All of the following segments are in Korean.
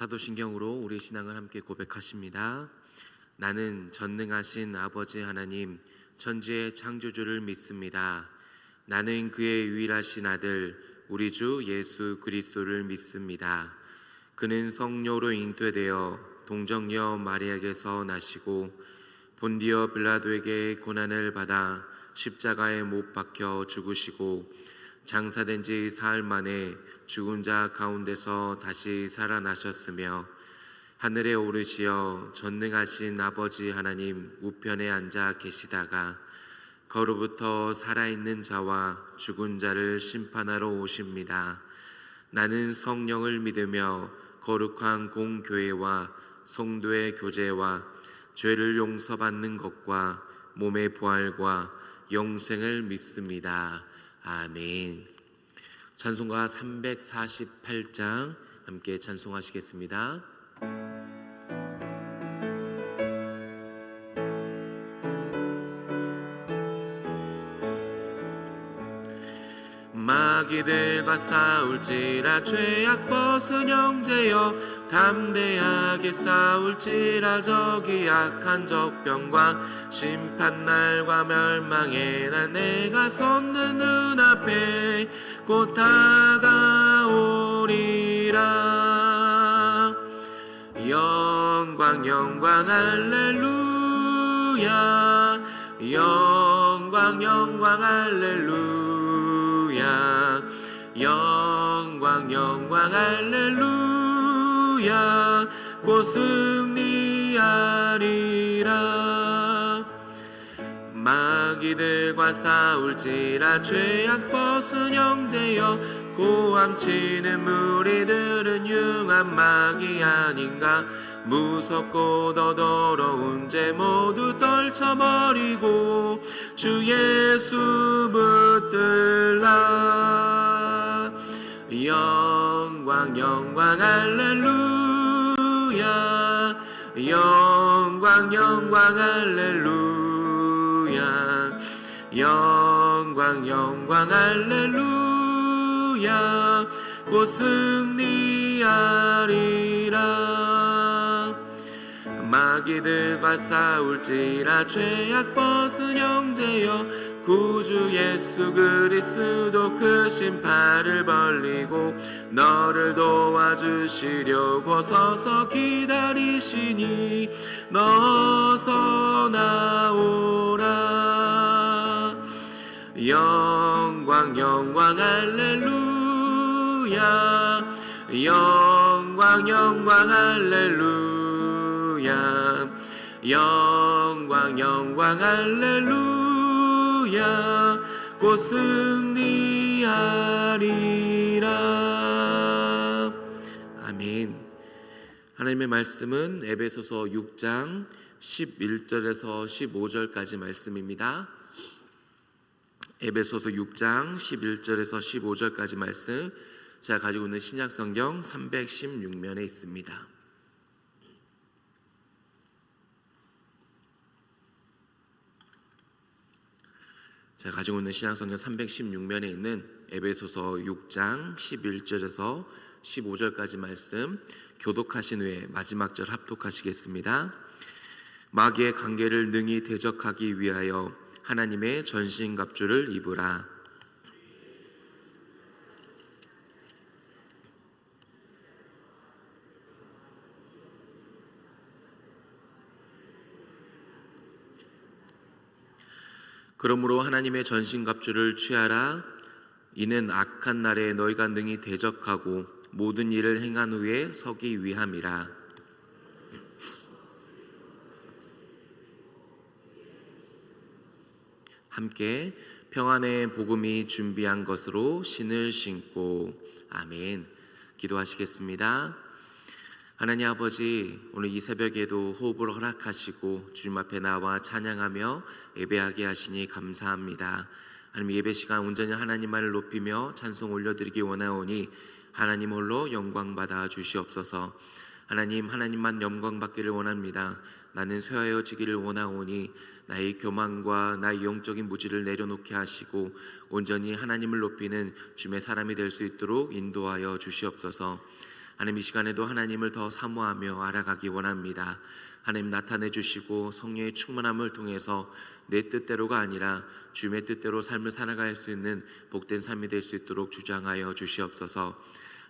사도신경으로 우리 신앙을 함께 고백하십니다. 나는 전능하신 아버지 하나님 천지의 창조주를 믿습니다. 나는 그의 유일하신 아들 우리 주 예수 그리스도를 믿습니다. 그는 성령으로 잉태되어 동정녀 마리아에게서 나시고 본디어 빌라도에게 고난을 받아 십자가에 못 박혀 죽으시고 장사된 지 사흘 만에 죽은 자 가운데서 다시 살아나셨으며 하늘에 오르시어 전능하신 아버지 하나님 우편에 앉아 계시다가 거로부터 살아있는 자와 죽은 자를 심판하러 오십니다. 나는 성령을 믿으며 거룩한 공교회와 성도의 교제와 죄를 용서받는 것과 몸의 부활과 영생을 믿습니다. 아멘. 찬송가 348장 함께 찬송하시겠습니다. 마귀들과 싸울지라 죄악 벗은 형제여 담대하게 싸울지라 저기 악한 적병과 심판날과 멸망의 날 내가 섰는 눈앞에 곧 다가오리라. 영광 영광 할렐루야 영광 영광 할렐루야 영광 영광 할렐루야 곧 승리하리라. 마귀들과 싸울지라 죄악 벗은 형제여 고함치는 무리들은 융한 마귀 아닌가. 무섭고 더더러운 죄 모두 떨쳐버리고 주 예수 붙들라. 영광 영광 할렐루야 영광 영광 할렐루야 영광 영광 할렐루야 곧 승리하리라. 마귀들과 싸울지라 죄악 벗은 형제여 구주 예수 그리스도 크신 팔을 벌리고 너를 도와주시려고 서서 기다리시니 너서 나오라. 영광 영광 할렐루야 영광 영광 할렐루야 영광 영광 할렐루야 곧 승리하리라. 아멘. 하나님의 말씀은 에베소서 6장 11절에서 15절까지 말씀입니다. 에베소서 6장 11절에서 15절까지 말씀 제가 가지고 있는 신약성경 316면에 있습니다. 제가 가지고 있는 신약성경 316면에 있는 에베소서 6장 11절에서 15절까지 말씀 교독하신 후에 마지막 절 합독하시겠습니다. 마귀의 관계를 능히 대적하기 위하여 하나님의 전신갑주를 입으라. 그러므로 하나님의 전신갑주를 취하라. 이는 악한 날에 너희가 능히 대적하고 모든 일을 행한 후에 서기 위함이라. 함께 평안의 복음이 준비한 것으로 신을 신고. 아멘. 기도하시겠습니다. 하나님 아버지, 오늘 이 새벽에도 호흡을 허락하시고 주님 앞에 나와 찬양하며 예배하게 하시니 감사합니다. 하나님, 예배 시간 온전히 하나님만을 높이며 찬송 올려드리기 원하오니 하나님 홀로 영광 받아 주시옵소서. 하나님, 하나님만 영광 받기를 원합니다. 나는 쇠하여지기를 원하오니 나의 교만과 나의 영적인 무지를 내려놓게 하시고 온전히 하나님을 높이는 주님의 사람이 될 수 있도록 인도하여 주시옵소서. 하나님, 이 시간에도 하나님을 더 사모하며 알아가기 원합니다. 하나님, 나타내 주시고 성령의 충만함을 통해서 내 뜻대로가 아니라 주님의 뜻대로 삶을 살아갈 수 있는 복된 삶이 될 수 있도록 주장하여 주시옵소서.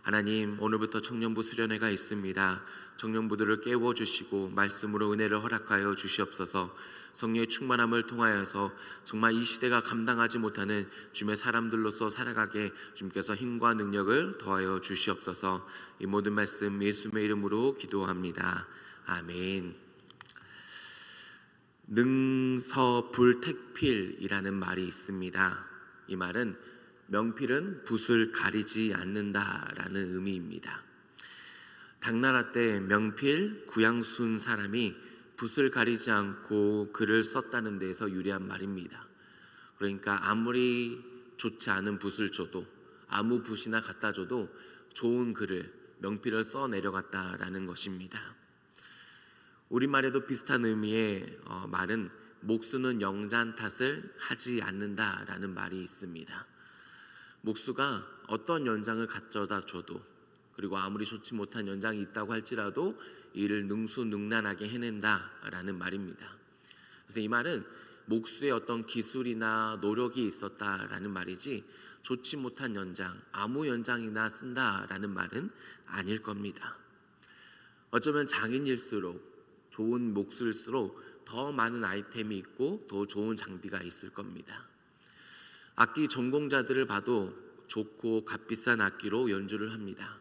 하나님, 오늘부터 청년부 수련회가 있습니다. 청년부들을 깨워주시고 말씀으로 은혜를 허락하여 주시옵소서. 성령의 충만함을 통하여서 정말 이 시대가 감당하지 못하는 주님의 사람들로서 살아가게 주님께서 힘과 능력을 더하여 주시옵소서. 이 모든 말씀 예수님의 이름으로 기도합니다. 아멘. 능서불택필이라는 말이 있습니다. 이 말은 명필은 붓을 가리지 않는다라는 의미입니다. 당나라 때 명필 구양순 사람이 붓을 가리지 않고 글을 썼다는 데에서 유래한 말입니다. 그러니까 아무리 좋지 않은 붓을 줘도, 아무 붓이나 갖다 줘도 좋은 글을, 명필을 써 내려갔다라는 것입니다. 우리말에도 비슷한 의미의 말은 목수는 영잔 탓을 하지 않는다라는 말이 있습니다. 목수가 어떤 연장을 가져다 줘도, 그리고 아무리 좋지 못한 연장이 있다고 할지라도 이를 능수능란하게 해낸다라는 말입니다. 그래서 이 말은 목수의 어떤 기술이나 노력이 있었다라는 말이지, 좋지 못한 연장, 아무 연장이나 쓴다라는 말은 아닐 겁니다. 어쩌면 장인일수록, 좋은 목수일수록 더 많은 아이템이 있고 더 좋은 장비가 있을 겁니다. 악기 전공자들을 봐도 좋고 값비싼 악기로 연주를 합니다.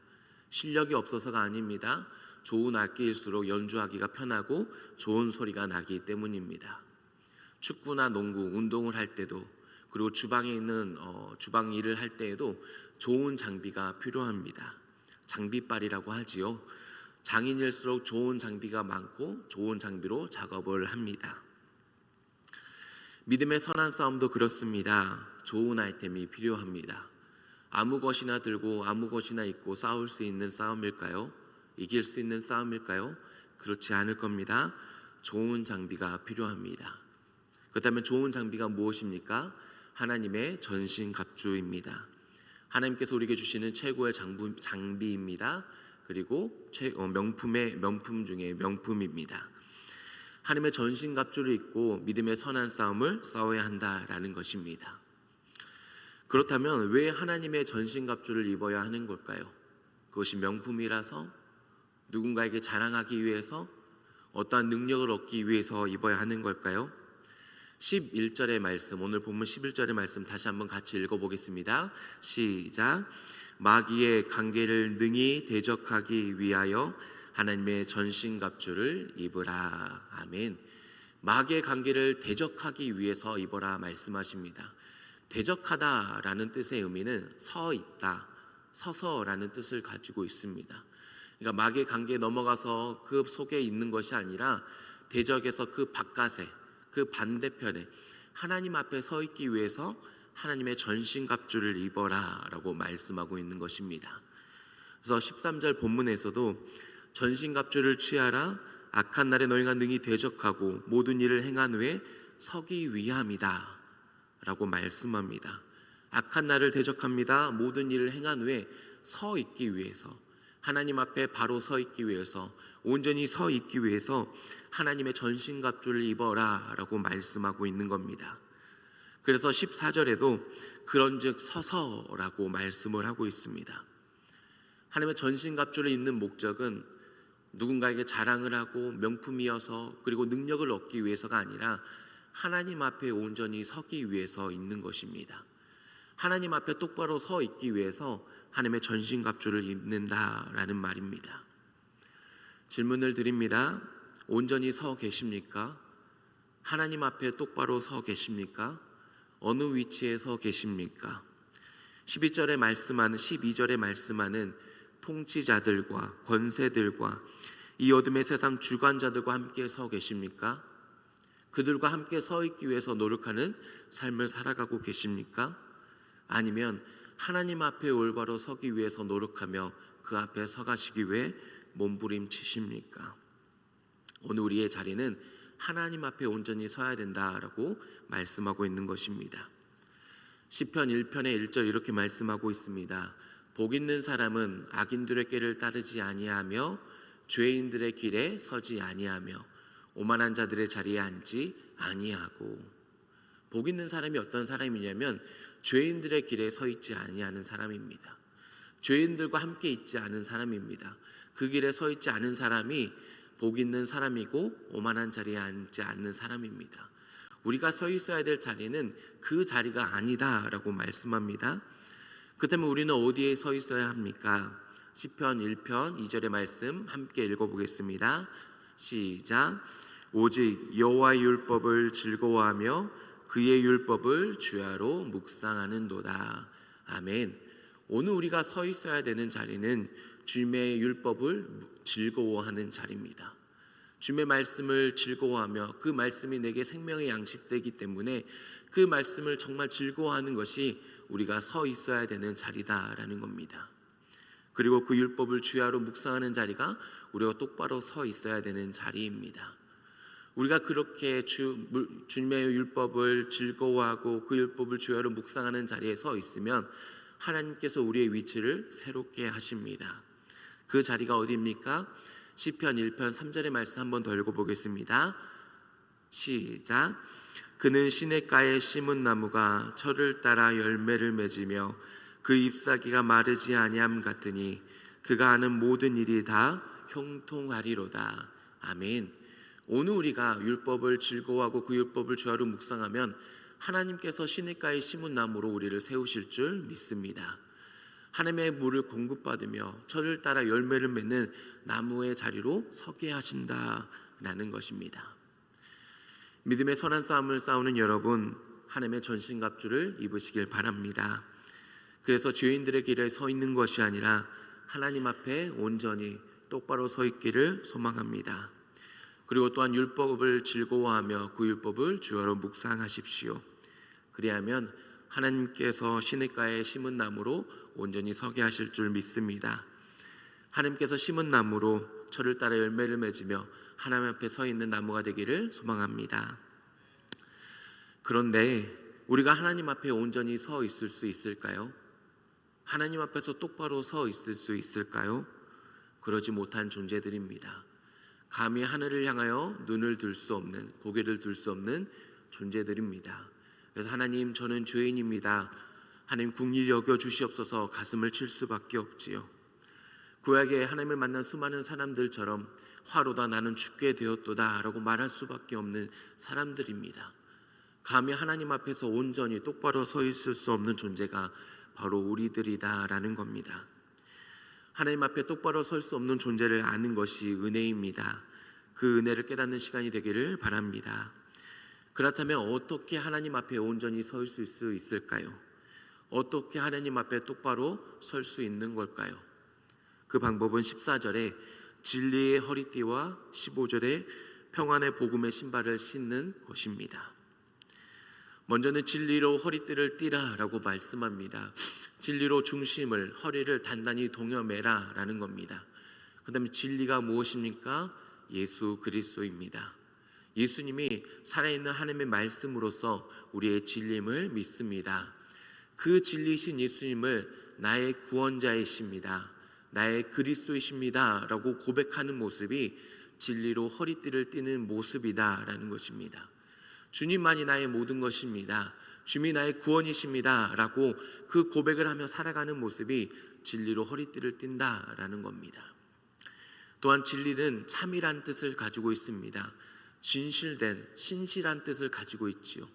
실력이 없어서가 아닙니다. 좋은 악기일수록 연주하기가 편하고 좋은 소리가 나기 때문입니다. 축구나 농구, 운동을 할 때도, 그리고 주방에 있는 주방 일을 할 때에도 좋은 장비가 필요합니다. 장비빨이라고 하지요. 장인일수록 좋은 장비가 많고 좋은 장비로 작업을 합니다. 믿음의 선한 싸움도 그렇습니다. 좋은 아이템이 필요합니다. 아무 것이나 들고 아무 것이나 입고 싸울 수 있는 싸움일까요? 이길 수 있는 싸움일까요? 그렇지 않을 겁니다. 좋은 장비가 필요합니다. 그렇다면 좋은 장비가 무엇입니까? 하나님의 전신갑주입니다. 하나님께서 우리에게 주시는 최고의 장비입니다. 그리고 명품 중에 명품입니다. 하나님의 전신갑주를 입고 믿음의 선한 싸움을 싸워야 한다라는 것입니다. 그렇다면 왜 하나님의 전신갑주를 입어야 하는 걸까요? 그것이 명품이라서, 누군가에게 자랑하기 위해서, 어떠한 능력을 얻기 위해서 입어야 하는 걸까요? 11절의 말씀, 오늘 본문 11절의 말씀 다시 한번 같이 읽어보겠습니다. 시작. 마귀의 관계를 능히 대적하기 위하여 하나님의 전신갑주를 입으라. 아멘. 마귀의 관계를 대적하기 위해서 입어라 말씀하십니다. 대적하다라는 뜻의 의미는 서 있다, 서서라는 뜻을 가지고 있습니다. 그러니까 마귀의 관계에 넘어가서 그 속에 있는 것이 아니라 대적에서 그 바깥에, 그 반대편에 하나님 앞에 서 있기 위해서 하나님의 전신갑주를 입어라 라고 말씀하고 있는 것입니다. 그래서 13절 본문에서도 전신갑주를 취하라, 악한 날에 너희가 능히 대적하고 모든 일을 행한 후에 서기 위함이다 라고 말씀합니다. 악한 날을 대적합니다. 모든 일을 행한 후에 서 있기 위해서, 하나님 앞에 바로 서 있기 위해서, 온전히 서 있기 위해서 하나님의 전신갑주를 입어라 라고 말씀하고 있는 겁니다. 그래서 14절에도 그런즉 서서라고 말씀을 하고 있습니다. 하나님의 전신갑주를 입는 목적은 누군가에게 자랑을 하고 명품이어서, 그리고 능력을 얻기 위해서가 아니라 하나님 앞에 온전히 서기 위해서 있는 것입니다. 하나님 앞에 똑바로 서 있기 위해서 하나님의 전신갑주를 입는다라는 말입니다. 질문을 드립니다. 온전히 서 계십니까? 하나님 앞에 똑바로 서 계십니까? 어느 위치에 서 계십니까? 12절에 말씀하는 통치자들과 권세들과 이 어둠의 세상 주관자들과 함께 서 계십니까? 그들과 함께 서 있기 위해서 노력하는 삶을 살아가고 계십니까? 아니면 하나님 앞에 올바로 서기 위해서 노력하며 그 앞에 서가시기 위해 몸부림치십니까? 오늘 우리의 자리는 하나님 앞에 온전히 서야 된다라고 말씀하고 있는 것입니다. 시편 1편의 1절 이렇게 말씀하고 있습니다. 복 있는 사람은 악인들의 길을 따르지 아니하며 죄인들의 길에 서지 아니하며 오만한 자들의 자리에 앉지 아니하고. 복 있는 사람이 어떤 사람이냐면 죄인들의 길에 서 있지 아니하는 사람입니다. 죄인들과 함께 있지 않은 사람입니다. 그 길에 서 있지 않은 사람이 복 있는 사람이고 오만한 자리에 앉지 않는 사람입니다. 우리가 서 있어야 될 자리는 그 자리가 아니다라고 말씀합니다. 그렇다면 우리는 어디에 서 있어야 합니까? 시편 1편 2절의 말씀 함께 읽어보겠습니다. 시작. 오직 여호와의 율법을 즐거워하며 그의 율법을 주야로 묵상하는도다. 아멘. 오늘 우리가 서 있어야 되는 자리는 주님의 율법을 즐거워하는 자리입니다. 주님의 말씀을 즐거워하며 그 말씀이 내게 생명의 양식되기 때문에 그 말씀을 정말 즐거워하는 것이 우리가 서 있어야 되는 자리다라는 겁니다. 그리고 그 율법을 주야로 묵상하는 자리가 우리가 똑바로 서 있어야 되는 자리입니다. 우리가 그렇게 주님의 율법을 즐거워하고 그 율법을 주야로 묵상하는 자리에 서 있으면 하나님께서 우리의 위치를 새롭게 하십니다. 그 자리가 어디입니까? 시편 1편 3절의 말씀 한번 더 읽어보겠습니다. 시작. 그는 시냇가에 심은 나무가 철을 따라 열매를 맺으며 그 잎사귀가 마르지 아니함 같으니 그가 하는 모든 일이 다 형통하리로다. 아멘. 오늘 우리가 율법을 즐거워하고 그 율법을 주야로 묵상하면 하나님께서 시냇가에 심은 나무로 우리를 세우실 줄 믿습니다. 하나님의 물을 공급받으며 철을 따라 열매를 맺는 나무의 자리로 서게 하신다라는 것입니다. 믿음의 선한 싸움을 싸우는 여러분, 하나님의 전신갑주를 입으시길 바랍니다. 그래서 죄인들의 길에 서 있는 것이 아니라 하나님 앞에 온전히 똑바로 서 있기를 소망합니다. 그리고 또한 율법을 즐거워하며 그 율법을 주야로 묵상하십시오. 그리하면 하나님께서 시냇가에 심은 나무로 온전히 서게 하실 줄 믿습니다. 하나님께서 심은 나무로 철을 따라 열매를 맺으며 하나님 앞에 서 있는 나무가 되기를 소망합니다. 그런데 우리가 하나님 앞에 온전히 서 있을 수 있을까요? 하나님 앞에서 똑바로 서 있을 수 있을까요? 그러지 못한 존재들입니다. 감히 하늘을 향하여 눈을 들 수 없는, 고개를 들 수 없는 존재들입니다. 그래서 하나님, 저는 죄인입니다. 하나님 긍휼히 여겨 주시옵소서 가슴을 칠 수밖에 없지요. 구약에 하나님을 만난 수많은 사람들처럼 화로다 나는 죽게 되었도다 라고 말할 수밖에 없는 사람들입니다. 감히 하나님 앞에서 온전히 똑바로 서 있을 수 없는 존재가 바로 우리들이다라는 겁니다. 하나님 앞에 똑바로 설 수 없는 존재를 아는 것이 은혜입니다. 그 은혜를 깨닫는 시간이 되기를 바랍니다. 그렇다면 어떻게 하나님 앞에 온전히 설 수 있을까요? 어떻게 하나님 앞에 똑바로 설 수 있는 걸까요? 그 방법은 14절에 진리의 허리띠와 15절에 평안의 복음의 신발을 신는 것입니다. 먼저는 진리로 허리띠를 띠라 라고 말씀합니다. 진리로 중심을, 허리를 단단히 동여매라 라는 겁니다. 그 다음에 진리가 무엇입니까? 예수 그리스도입니다. 예수님이 살아있는 하나님의 말씀으로서 우리의 진리임을 믿습니다. 그 진리이신 예수님을 나의 구원자이십니다, 나의 그리스도이십니다 라고 고백하는 모습이 진리로 허리띠를 띠는 모습이다 라는 것입니다. 주님만이 나의 모든 것입니다, 주님이 나의 구원이십니다 라고 그 고백을 하며 살아가는 모습이 진리로 허리띠를 띈다라는 겁니다. 또한 진리는 참이란 뜻을 가지고 있습니다. 진실된, 신실한 뜻을 가지고 있지요.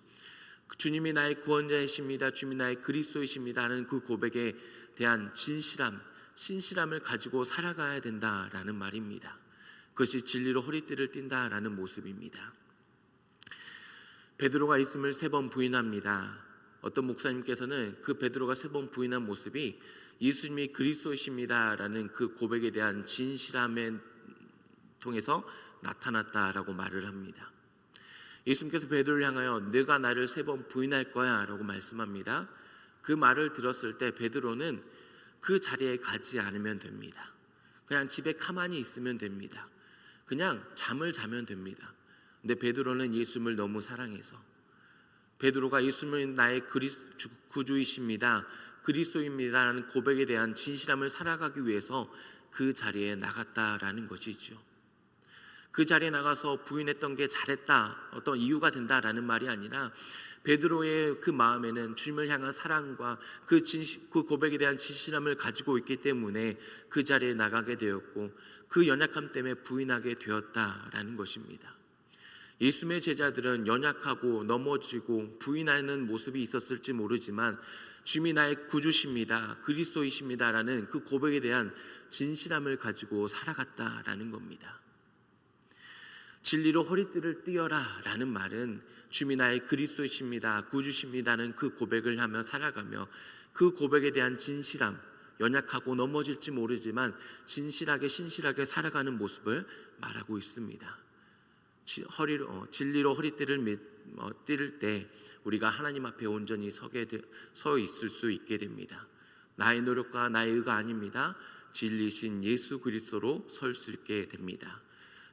주님이 나의 구원자이십니다, 주님이 나의 그리스도이십니다 하는 그 고백에 대한 진실함, 신실함을 가지고 살아가야 된다라는 말입니다. 그것이 진리로 허리띠를 띈다라는 모습입니다. 베드로가 있음을 3번 부인합니다. 어떤 목사님께서는 그 베드로가 3번 부인한 모습이 예수님이 그리스도이십니다라는 그 고백에 대한 진실함에 통해서 나타났다라고 말을 합니다. 예수님께서 베드로를 향하여 네가 나를 3번 부인할 거야 라고 말씀합니다. 그 말을 들었을 때 베드로는 그 자리에 가지 않으면 됩니다. 그냥 집에 가만히 있으면 됩니다. 그냥 잠을 자면 됩니다. 근데 베드로는 예수님을 너무 사랑해서, 베드로가 예수님은 나의 구주이십니다, 그리스도입니다라는 고백에 대한 진실함을 살아가기 위해서 그 자리에 나갔다라는 것이죠. 그 자리에 나가서 부인했던 게 잘했다, 어떤 이유가 된다라는 말이 아니라 베드로의 그 마음에는 주님을 향한 사랑과 그 고백에 대한 진실함을 가지고 있기 때문에 그 자리에 나가게 되었고 그 연약함 때문에 부인하게 되었다라는 것입니다. 예수님의 제자들은 연약하고 넘어지고 부인하는 모습이 있었을지 모르지만 주님이 나의 구주십니다, 그리스도이십니다라는 그 고백에 대한 진실함을 가지고 살아갔다라는 겁니다. 진리로 허리띠를 띠어라 라는 말은 주님이 나의 그리스도이십니다, 구주십니다는 그 고백을 하며 살아가며 그 고백에 대한 진실함, 연약하고 넘어질지 모르지만 진실하게 신실하게 살아가는 모습을 말하고 있습니다. 진리로 허리띠를 띠를 때 우리가 하나님 앞에 온전히 서 있을 수 있게 됩니다. 나의 노력과 나의 의가 아닙니다. 진리신 예수 그리스도로 설 수 있게 됩니다.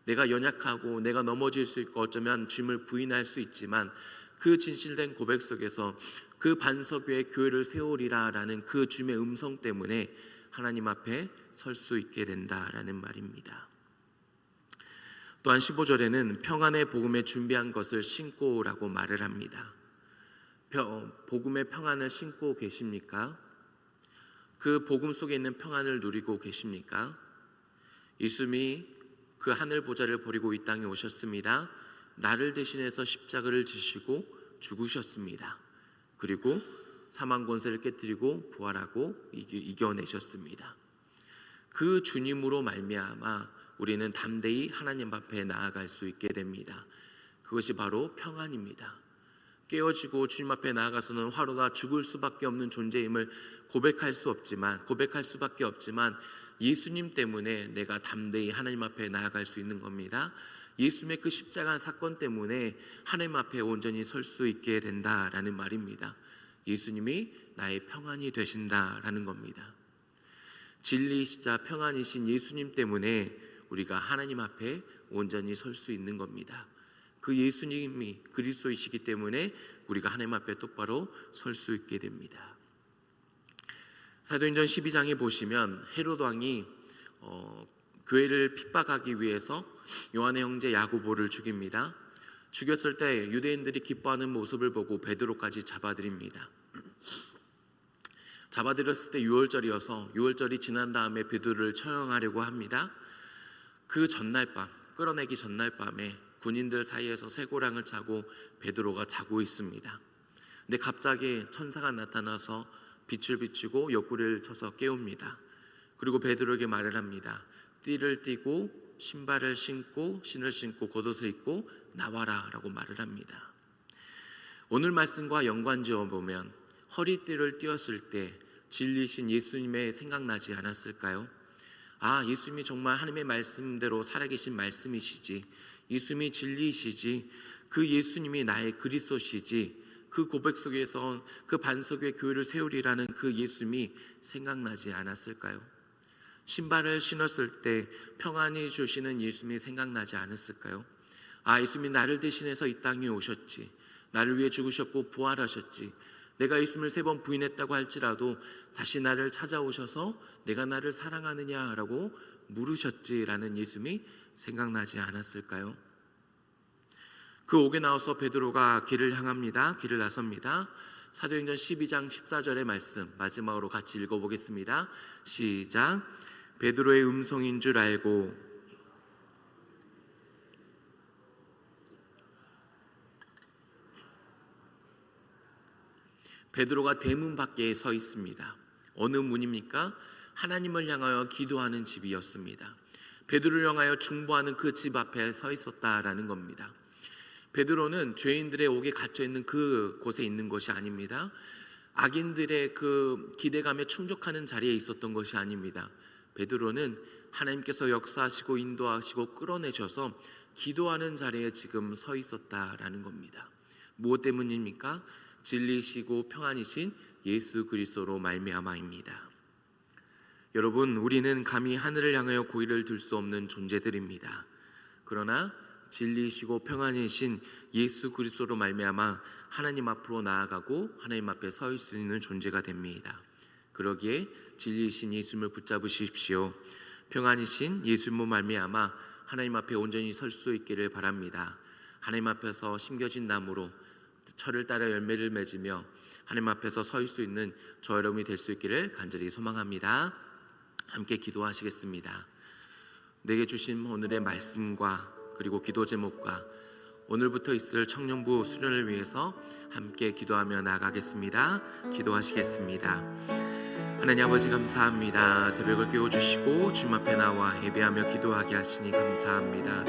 내가 연약하고 내가 넘어질 수 있고 어쩌면 주님을 부인할 수 있지만 그 진실된 고백 속에서 그 반석 위에 교회를 세우리라 라는 그 주님의 음성 때문에 하나님 앞에 설 수 있게 된다라는 말입니다. 또한 15절에는 평안의 복음에 준비한 것을 신고라고 말을 합니다. 복음의 평안을 신고 계십니까? 그 복음 속에 있는 평안을 누리고 계십니까? 예수님이 그 하늘 보좌를 버리고 이 땅에 오셨습니다. 나를 대신해서 십자가를 지시고 죽으셨습니다. 그리고 사망 권세를 깨뜨리고 부활하고 이겨내셨습니다. 그 주님으로 말미암아 우리는 담대히 하나님 앞에 나아갈 수 있게 됩니다. 그것이 바로 평안입니다. 깨어지고 주님 앞에 나아가서는 화로가 죽을 수밖에 없는 존재임을 고백할 수밖에 없지만 예수님 때문에 내가 담대히 하나님 앞에 나아갈 수 있는 겁니다. 예수님의 그 십자가 사건 때문에 하나님 앞에 온전히 설 수 있게 된다라는 말입니다. 예수님이 나의 평안이 되신다라는 겁니다. 진리이시자 평안이신 예수님 때문에 우리가 하나님 앞에 온전히 설 수 있는 겁니다. 그 예수님이 그리스도이시기 때문에 우리가 하나님 앞에 똑바로 설 수 있게 됩니다. 사도행전 12장에 보시면 헤롯 왕이 교회를 핍박하기 위해서 요한의 형제 야고보를 죽입니다. 죽였을 때 유대인들이 기뻐하는 모습을 보고 베드로까지 잡아들입니다. 잡아들였을 때 6월절이어서 6월절이 지난 다음에 베드로를 처형하려고 합니다. 그 전날 밤, 끌어내기 전날 밤에 군인들 사이에서 쇠고랑을 차고 베드로가 자고 있습니다. 근데 갑자기 천사가 나타나서 빛을 비추고 옆구리를 쳐서 깨웁니다. 그리고 베드로에게 말을 합니다. 띠를 띠고 신발을 신고 신을 신고 겉옷을 입고 나와라 라고 말을 합니다. 오늘 말씀과 연관지어 보면 허리띠를 띄었을 때 진리신 예수님의 생각나지 않았을까요? 아, 예수님이 정말 하나님의 말씀대로 살아계신 말씀이시지, 예수님이 진리이시지, 그 예수님이 나의 그리스도시지, 그 고백 속에서 그 반석 위에 교회를 세우리라는 그 예수님이 생각나지 않았을까요? 신발을 신었을 때 평안히 주시는 예수님이 생각나지 않았을까요? 아, 예수님이 나를 대신해서 이 땅에 오셨지, 나를 위해 죽으셨고 부활하셨지, 내가 예수님을 3번 부인했다고 할지라도 다시 나를 찾아오셔서 내가 나를 사랑하느냐라고 물으셨지라는 예수님이 생각나지 않았을까요? 그 옥에 나와서 베드로가 길을 향합니다. 길을 나섭니다. 사도행전 12장 14절의 말씀 마지막으로 같이 읽어보겠습니다. 시작. 베드로의 음성인 줄 알고 베드로가 대문 밖에 서 있습니다. 어느 문입니까? 하나님을 향하여 기도하는 집이었습니다. 베드로를 향하여 중보하는 그 집 앞에 서 있었다라는 겁니다. 베드로는 죄인들의 옥에 갇혀있는 그 곳에 있는 것이 아닙니다. 악인들의 그 기대감에 충족하는 자리에 있었던 것이 아닙니다. 베드로는 하나님께서 역사하시고 인도하시고 끌어내셔서 기도하는 자리에 지금 서 있었다라는 겁니다. 무엇 때문입니까? 진리시고 평안이신 예수 그리스도로 말미암아입니다. 여러분, 우리는 감히 하늘을 향하여 고개를 들 수 없는 존재들입니다. 그러나 진리시고 평안이신 예수 그리스도로 말미암아 하나님 앞으로 나아가고 하나님 앞에 설 수 있는 존재가 됩니다. 그러기에 진리이신 예수님을 붙잡으십시오. 평안이신 예수님으로 말미암아 하나님 앞에 온전히 설 수 있기를 바랍니다. 하나님 앞에서 심겨진 나무로 철을 따라 열매를 맺으며 하나님 앞에서 설 수 있는 저 여러분이 될 수 있기를 간절히 소망합니다. 함께 기도하시겠습니다. 내게 주신 오늘의 말씀과 그리고 기도 제목과 오늘부터 있을 청년부 수련을 위해서 함께 기도하며 나아가겠습니다. 기도하시겠습니다. 하나님 아버지 감사합니다. 새벽을 깨워주시고 주님 앞에 나와 예배하며 기도하게 하시니 감사합니다.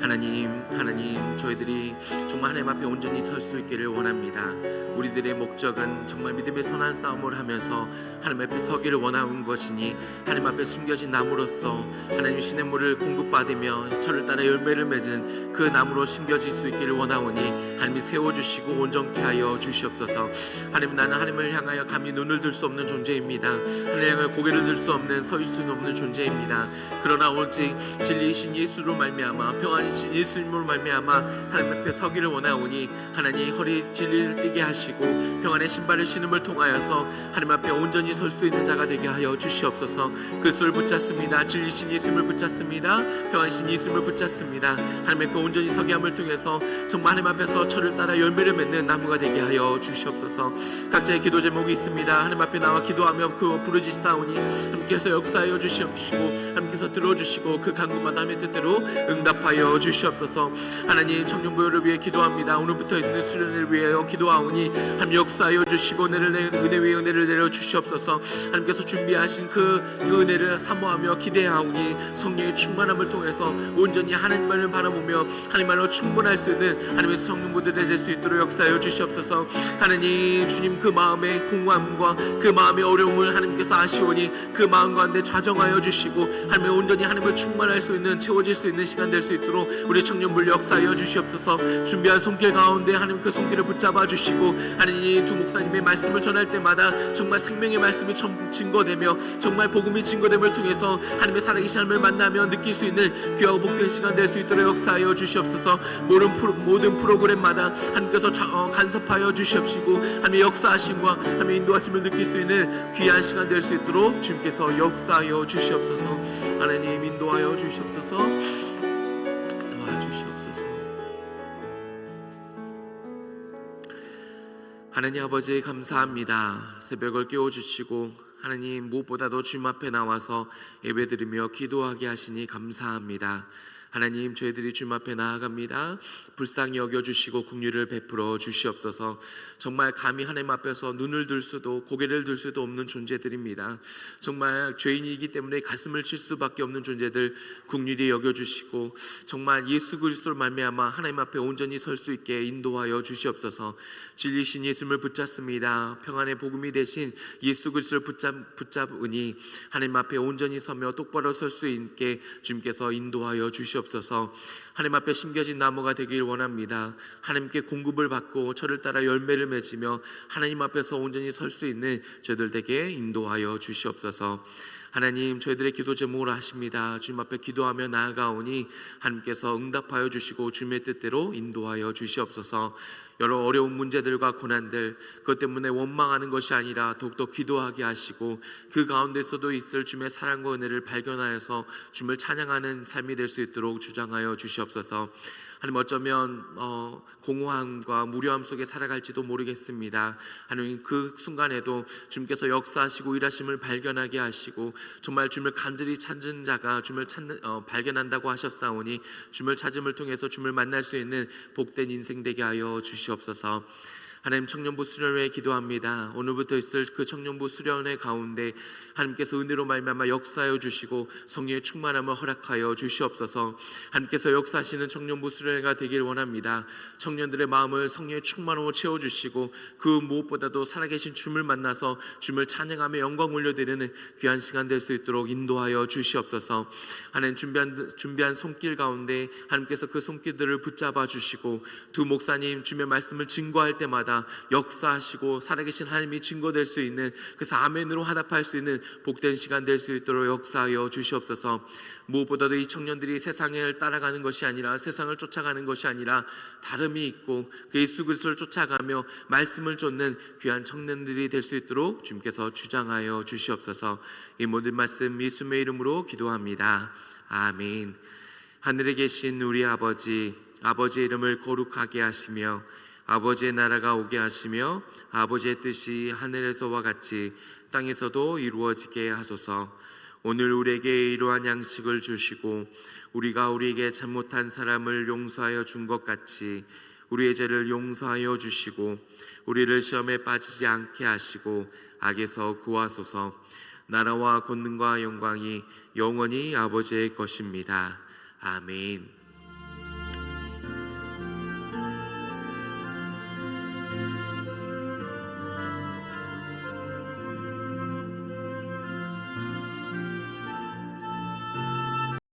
하나님 저희들이 정말 하나님 앞에 온전히 설 수 있기를 원합니다. 우리들의 목적은 정말 믿음의 선한 싸움을 하면서 하나님 앞에 서기를 원하는 것이니 하나님 앞에 숨겨진 나무로서 하나님 시냇물을 공급받으며 철을 따라 열매를 맺은 그 나무로 심겨질 수 있기를 원하오니 하나님이 세워주시고 온전케 하여 주시옵소서. 하나님, 나는 하나님을 향하여 감히 눈을 들 수 없는 존재입니다. 하나님을 향하여 고개를 들 수 없는, 설 수 없는 존재입니다. 그러나 오직 진리이신 예수로 말미암아 평안이신 예수님으로 말미암아 하나님 앞에 서기를 원하오니 하나님 허리 진리를 띠게 하시고 평안의 신발을 신음을 통하여서 하나님 앞에 온전히 설 수 있는 자가 되게 하여 주시옵소서. 그리스도를 붙잡습니다. 진리이신 예수님을 붙잡습니다. 평안이신 예수님을 붙잡습니다. 하나님 앞에 온전히 서게 함을 통해서 정말 하나님 앞에서 철을 따라 열매를 맺는 나무가 되게 하여 주시옵소서. 각자의 기도 제목이 있습니다. 하나님 앞에 나와 기도하며 그 부르짖사오니 하나님께서 역사하여 주시옵시고 하나님께서 들어주시고 그 간구마다 하나님의 뜻대로 응답하여 주시옵소서. 하나님 청년부를 위해 기도합니다. 오늘부터 있는 수련을 위하여 기도하오니 하나님 역사하여 주시고 은혜 위에 은혜를 내려 주시옵소서. 하나님께서 준비하신 그 은혜를 사모하며 기대하오니 성령의 충만함을 통해서 온전히 하나님만을 바라보며 하나님만으로 충분할 수 있는 하나님의 성령부들이 될 수 있도록 역사하여 주시옵소서. 하나님 주님 그 마음의 공허함과 그 마음의 어려움을 하나님께서 아시오니 그 마음 가운데 좌정하여 주시고 하나님의 온전히 하나님을 충만할 수 있는 채워질 수 있는 시간 될 수 있도록 우리 청년부를 역사하여 주시옵소서. 준비한 손길 가운데 하나님 그 손길을 붙잡아 주시고 하나님 두 목사님의 말씀을 전할 때마다 정말 생명의 말씀이 증거되며 정말 복음이 증거됨을 통해서 하나님의 살아계신 하나님을 만나며 느낄 수 있는 귀하고 복된 시간 될 수 있도록 역사하여 주시옵소서. 모든 프로그램마다 하나님께서 간섭하여 주시옵시고 하나님의 역사하심과 하나님의 인도하심을 느낄 수 있는 귀한 시간 될 수 있도록 주님께서 역사하여 주시옵소서. 하나님 인도하여 주시옵소서. 도와주시옵소서. 하나님 아버지 감사합니다. 새벽을 깨워주시고 하나님 무엇보다도 주님 앞에 나와서 예배드리며 기도하게 하시니 감사합니다. 하나님 저희들이 주님 앞에 나아갑니다. 불쌍히 여겨주시고 긍휼을 베풀어 주시옵소서. 정말 감히 하나님 앞에서 눈을 들 수도 고개를 들 수도 없는 존재들입니다. 정말 죄인이기 때문에 가슴을 칠 수밖에 없는 존재들 긍휼히 여겨주시고 정말 예수 그리스도를 말미암아 하나님 앞에 온전히 설 수 있게 인도하여 주시옵소서. 진리신 예수님을 붙잡습니다. 평안의 복음이 되신 예수 그리스도를 붙잡으니 하나님 앞에 온전히 서며 똑바로 설 수 있게 주님께서 인도하여 주시옵소서. 하나님 앞에 심겨진 나무가 되길 원합니다. 하나님께 공급을 받고 저를 따라 열매를 맺으며 하나님 앞에서 온전히 설 수 있는 저희들에게 인도하여 주시옵소서. 하나님 저희들의 기도 제목으로 하십니다. 주님 앞에 기도하며 나아가오니 하나님께서 응답하여 주시고 주님의 뜻대로 인도하여 주시옵소서. 여러 어려운 문제들과 고난들 그것 때문에 원망하는 것이 아니라 더욱더 기도하게 하시고 그 가운데서도 있을 주님의 사랑과 은혜를 발견하여서 주님을 찬양하는 삶이 될 수 있도록 주장하여 주시옵소서. 하나님 어쩌면 공허함과 무료함 속에 살아갈지도 모르겠습니다. 하나님 그 순간에도 주님께서 역사하시고 일하심을 발견하게 하시고 정말 주님을 간절히 찾는 자가 주님을 발견한다고 하셨사오니 주님을 찾음을 통해서 주님을 만날 수 있는 복된 인생 되게 하여 주시옵소서. 하나님 청년부 수련회 기도합니다. 오늘부터 있을 그 청년부 수련회 가운데 하나님께서 은혜로 말미암아 역사하여 주시고 성령의 충만함을 허락하여 주시옵소서. 하나님께서 역사하시는 청년부 수련회가 되기를 원합니다. 청년들의 마음을 성령의 충만함으로 채워주시고 그 무엇보다도 살아계신 주님을 만나서 주님을 찬양하며 영광 올려드리는 귀한 시간 될 수 있도록 인도하여 주시옵소서. 하나님 준비한 손길 가운데 하나님께서 그 손길들을 붙잡아 주시고 두 목사님 주님의 말씀을 증거할 때마다 날마다 역사하시고 살아계신 하나님이 증거될 수 있는, 그래서 아멘으로 화답할 수 있는 복된 시간 될 수 있도록 역사하여 주시옵소서. 무엇보다도 이 청년들이 세상을 따라가는 것이 아니라, 세상을 쫓아가는 것이 아니라 다름이 있고 그 예수 그리스도를 쫓아가며 말씀을 쫓는 귀한 청년들이 될 수 있도록 주님께서 주장하여 주시옵소서. 이 모든 말씀 예수님의 이름으로 기도합니다. 아멘. 하늘에 계신 우리 아버지, 아버지의 이름을 거룩하게 하시며 아버지의 나라가 오게 하시며 아버지의 뜻이 하늘에서와 같이 땅에서도 이루어지게 하소서. 오늘 우리에게 이러한 양식을 주시고 우리가 우리에게 잘못한 사람을 용서하여 준 것 같이 우리의 죄를 용서하여 주시고 우리를 시험에 빠지지 않게 하시고 악에서 구하소서. 나라와 권능과 영광이 영원히 아버지의 것입니다. 아멘.